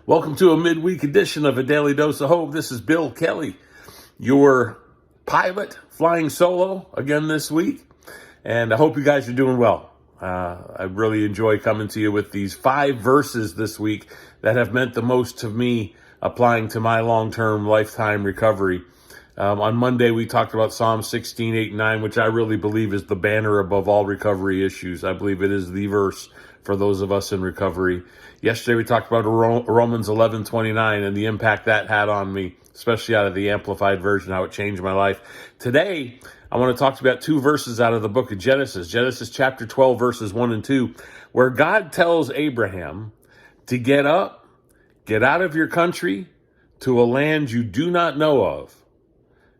Welcome to a midweek edition of A Daily Dose of Hope. This is Bill Kelly, your pilot flying solo again this week. And I hope you guys are doing well. I really enjoy coming to you with these 5 verses this week that have meant the most to me applying to my long-term lifetime recovery. On Monday, we talked about Psalm 16, 8, and 9, which I really believe is the banner above all recovery issues. I believe it is the verse for those of us in recovery. Yesterday, we talked about Romans 11, 29 and the impact that had on me, especially out of the Amplified Version, how it changed my life. Today, I want to talk to you about 2 verses out of the book of Genesis. Genesis chapter 12, verses 1 and 2, where God tells Abraham to get up, get out of your country to a land you do not know of,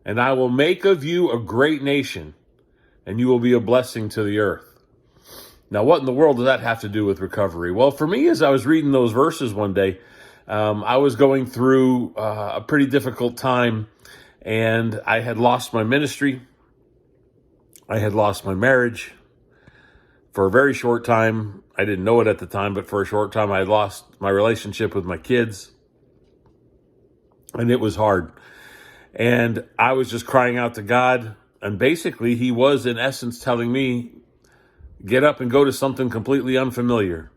and I will make of you a great nation, and you will be a blessing to the earth. Now, what in the world does that have to do with recovery? Well, for me, as I was reading those verses one day, I was going through a pretty difficult time, and I had lost my ministry. I had lost my marriage. For a very short time, I didn't know it at the time, but for a short time, I had lost my relationship with my kids, and it was hard. And I was just crying out to God, and basically, He was, in essence, telling me, get up and go to something completely unfamiliar.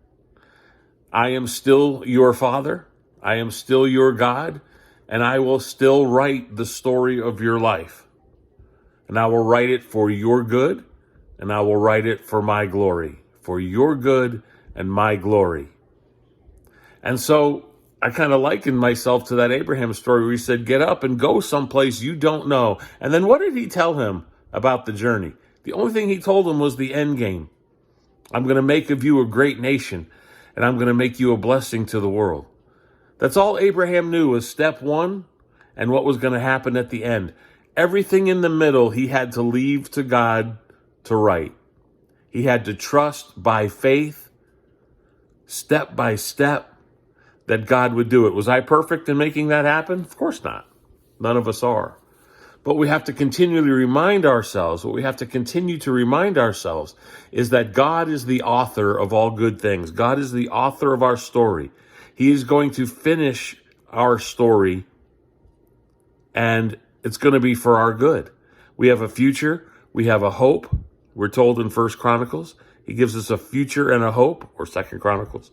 I am still your Father. I am still your God, and I will still write the story of your life. And I will write it for your good, and I will write it for my glory, for your good and my glory. And so I kind of likened myself to that Abraham story where he said, get up and go someplace you don't know. And then what did he tell him about the journey? The only thing he told him was the end game. I'm going to make of you a great nation, and I'm going to make you a blessing to the world. That's all Abraham knew was step 1 and what was going to happen at the end. Everything in the middle, he had to leave to God to write. He had to trust by faith, step by step, that God would do it. Was I perfect in making that happen? Of course not. None of us are. But we have to continually remind ourselves, what we have to continue to remind ourselves is that God is the author of all good things. God is the author of our story. He is going to finish our story, and it's going to be for our good. We have a future. We have a hope. We're told in 1 Chronicles. He gives us a future and a hope, or 2 Chronicles.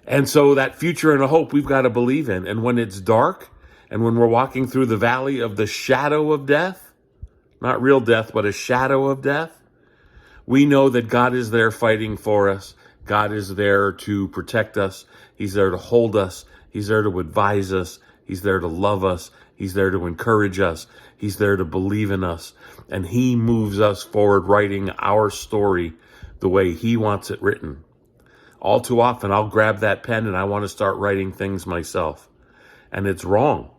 And so that future and a hope we've got to believe in. And when it's dark, and when we're walking through the valley of the shadow of death, not real death, but a shadow of death, we know that God is there fighting for us. God is there to protect us. He's there to hold us. He's there to advise us. He's there to love us. He's there to encourage us. He's there to believe in us. And He moves us forward, writing our story the way He wants it written. All too often, I'll grab that pen and I want to start writing things myself. And it's wrong.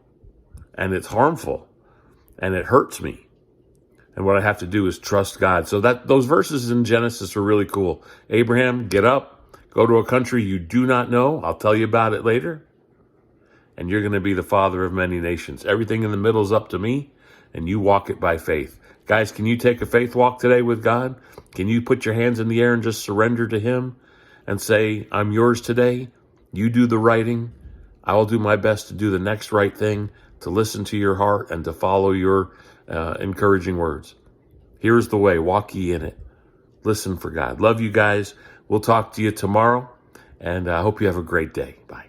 And it's harmful. And it hurts me. And what I have to do is trust God. So those verses in Genesis are really cool. Abraham, get up, go to a country you do not know. I'll tell you about it later. And you're going to be the father of many nations. Everything in the middle is up to me, and you walk it by faith. Guys, can you take a faith walk today with God? Can you put your hands in the air and just surrender to Him and say, I'm yours today. You do the writing. I will do my best to do the next right thing, to listen to your heart and to follow your encouraging words. Here's the way. Walk ye in it. Listen for God. Love you guys. We'll talk to you tomorrow, and I hope you have a great day. Bye.